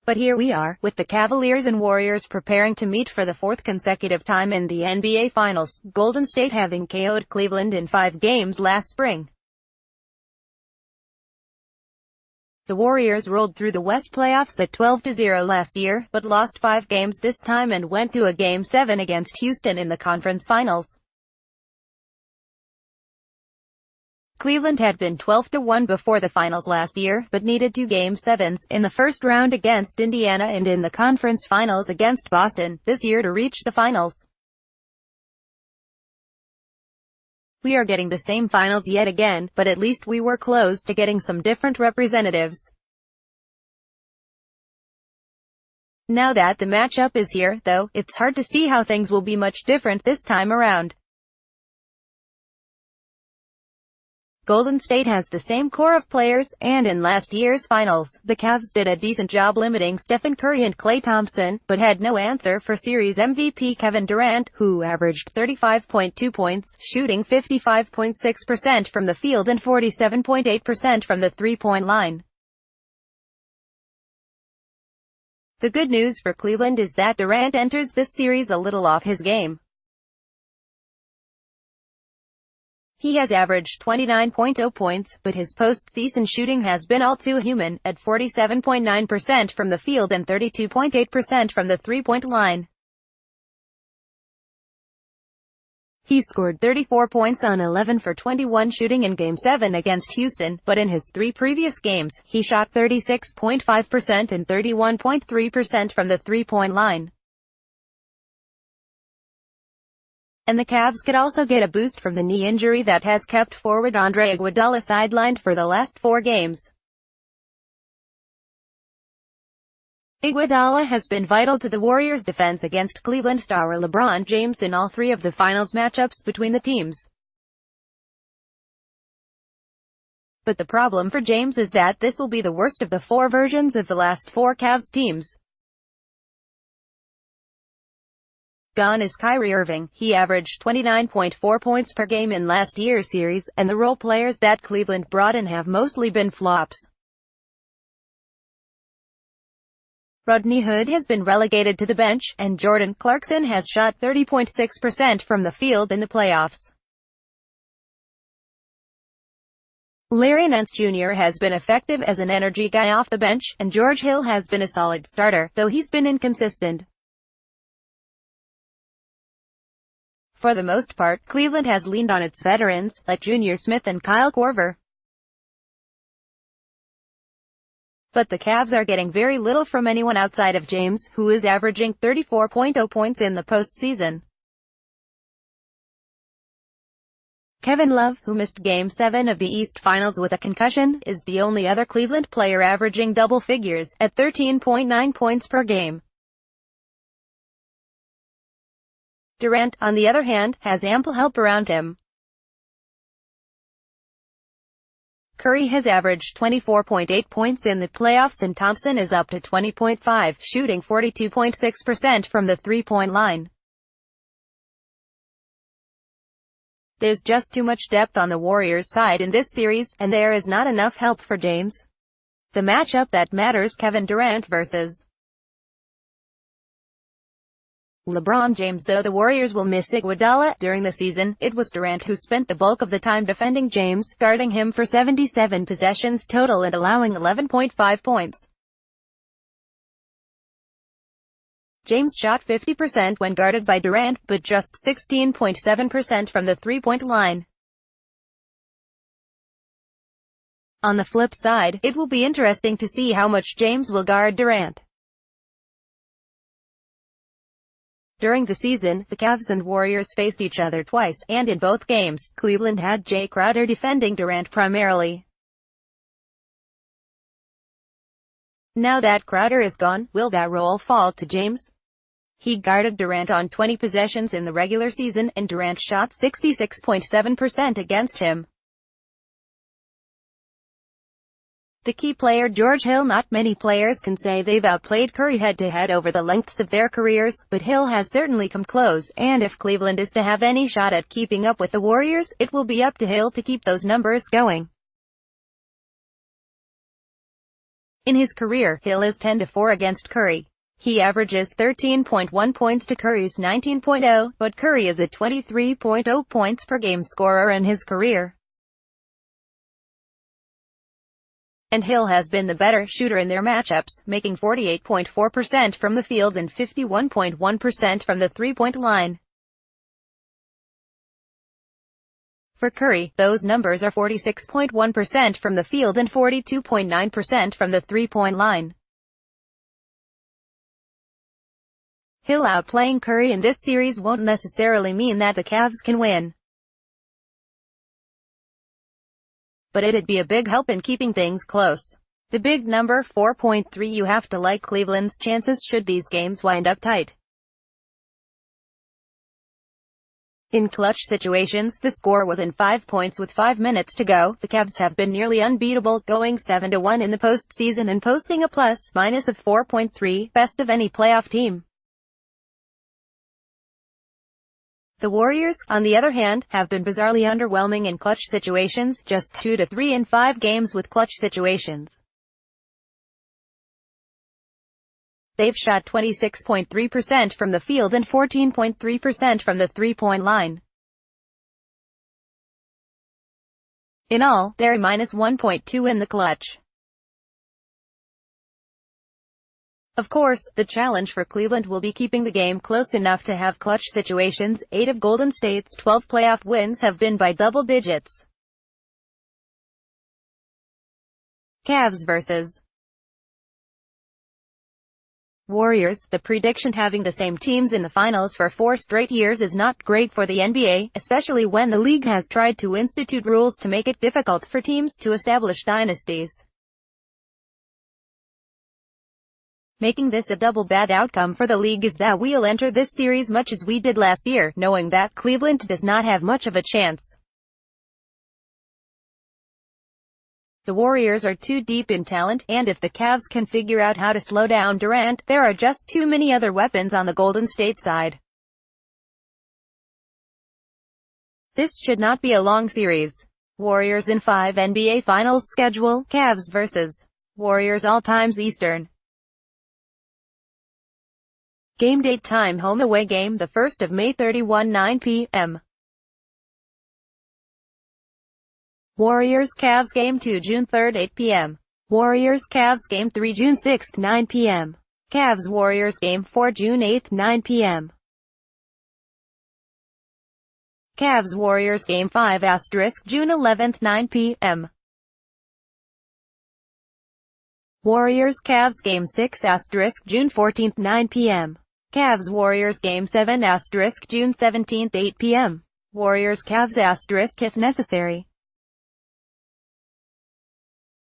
But here we are, with the Cavaliers and Warriors preparing to meet for the fourth consecutive time in the NBA Finals, Golden State having KO'd Cleveland in 5 games last spring. The Warriors rolled through the West playoffs at 12-0 last year, but lost 5 games this time and went to a Game 7 against Houston in the conference finals. Cleveland had been 12-1 before the finals last year, but needed 2 Game 7s, in the first round against Indiana and in the conference finals against Boston, this year to reach the finals. We are getting the same finals yet again, but at least we were close to getting some different representatives. Now that the matchup is here, though, it's hard to see how things will be much different this time around. Golden State has the same core of players, and in last year's finals, the Cavs did a decent job limiting Stephen Curry and Klay Thompson, but had no answer for series MVP Kevin Durant, who averaged 35.2 points, shooting 55.6% from the field and 47.8% from the three-point line. The good news for Cleveland is that Durant enters this series a little off his game. He has averaged 29.0 points, but his postseason shooting has been all too human, at 47.9% from the field and 32.8% from the three-point line. He scored 34 points on 11 for 21 shooting in Game 7 against Houston, but in his 3 previous games, he shot 36.5% and 31.3% from the three-point line. And the Cavs could also get a boost from the knee injury that has kept forward Andre Iguodala sidelined for the last 4 games. Iguodala has been vital to the Warriors' defense against Cleveland star LeBron James in all 3 of the finals matchups between the teams. But the problem for James is that this will be the worst of the 4 versions of the last 4 Cavs teams. Gone is Kyrie Irving. He averaged 29.4 points per game in last year's series, and the role players that Cleveland brought in have mostly been flops. Rodney Hood has been relegated to the bench, and Jordan Clarkson has shot 30.6% from the field in the playoffs. Larry Nance Jr. has been effective as an energy guy off the bench, and George Hill has been a solid starter, though he's been inconsistent. For the most part, Cleveland has leaned on its veterans, like Junior Smith and Kyle Korver. But the Cavs are getting very little from anyone outside of James, who is averaging 34.0 points in the postseason. Kevin Love, who missed Game 7 of the East Finals with a concussion, is the only other Cleveland player averaging double figures, at 13.9 points per game. Durant, on the other hand, has ample help around him. Curry has averaged 24.8 points in the playoffs and Thompson is up to 20.5, shooting 42.6% from the three-point line. There's just too much depth on the Warriors' side in this series, and there is not enough help for James. The matchup that matters: Kevin Durant versus LeBron James. Though the Warriors will miss Iguodala during the season, it was Durant who spent the bulk of the time defending James, guarding him for 77 possessions total and allowing 11.5 points. James shot 50% when guarded by Durant, but just 16.7% from the three-point line. On the flip side, it will be interesting to see how much James will guard Durant. During the season, the Cavs and Warriors faced each other twice, and in both games, Cleveland had Jay Crowder defending Durant primarily. Now that Crowder is gone, will that role fall to James? He guarded Durant on 20 possessions in the regular season, and Durant shot 66.7% against him. The key player George Hill. Not many players can say they've outplayed Curry head-to-head over the lengths of their careers, but Hill has certainly come close, and if Cleveland is to have any shot at keeping up with the Warriors, it will be up to Hill to keep those numbers going. In his career, Hill is 10-4 against Curry. He averages 13.1 points to Curry's 19.0, but Curry is a 23.0 points per game scorer in his career. And Hill has been the better shooter in their matchups, making 48.4% from the field and 51.1% from the three-point line. For Curry, those numbers are 46.1% from the field and 42.9% from the three-point line. Hill outplaying Curry in this series won't necessarily mean that the Cavs can win, but it'd be a big help in keeping things close. The big number 4.3. You have to like Cleveland's chances should these games wind up tight. In clutch situations, the score within 5 points with 5 minutes to go, the Cavs have been nearly unbeatable, going 7-1 in the postseason and posting a plus-minus of 4.3, best of any playoff team. The Warriors, on the other hand, have been bizarrely underwhelming in clutch situations, just 2-3 in 5 games with clutch situations. They've shot 26.3% from the field and 14.3% from the three-point line. In all, they're -1.2 in the clutch. Of course, the challenge for Cleveland will be keeping the game close enough to have clutch situations. 8 of Golden State's 12 playoff wins have been by double digits. Cavs vs. Warriors. The prediction having the same teams in the finals for 4 straight years is not great for the NBA, especially when the league has tried to institute rules to make it difficult for teams to establish dynasties. Making this a double bad outcome for the league is that we'll enter this series much as we did last year, knowing that Cleveland does not have much of a chance. The Warriors are too deep in talent, and if the Cavs can figure out how to slow down Durant, there are just too many other weapons on the Golden State side. This should not be a long series. Warriors in 5 NBA Finals schedule, Cavs vs. Warriors all times Eastern. Game date time home away game the 1st of May 31 9 p.m. Warriors Cavs Game 2 June 3 8 p.m. Warriors Cavs Game 3 June 6 9 p.m. Cavs Warriors Game 4 June 8 9 p.m. Cavs Warriors Game 5 * June 11 9 p.m. Warriors Cavs Game 6 * June 14 9 p.m. Cavs Warriors Game 7 * June 17 8 p.m. Warriors Cavs * if necessary.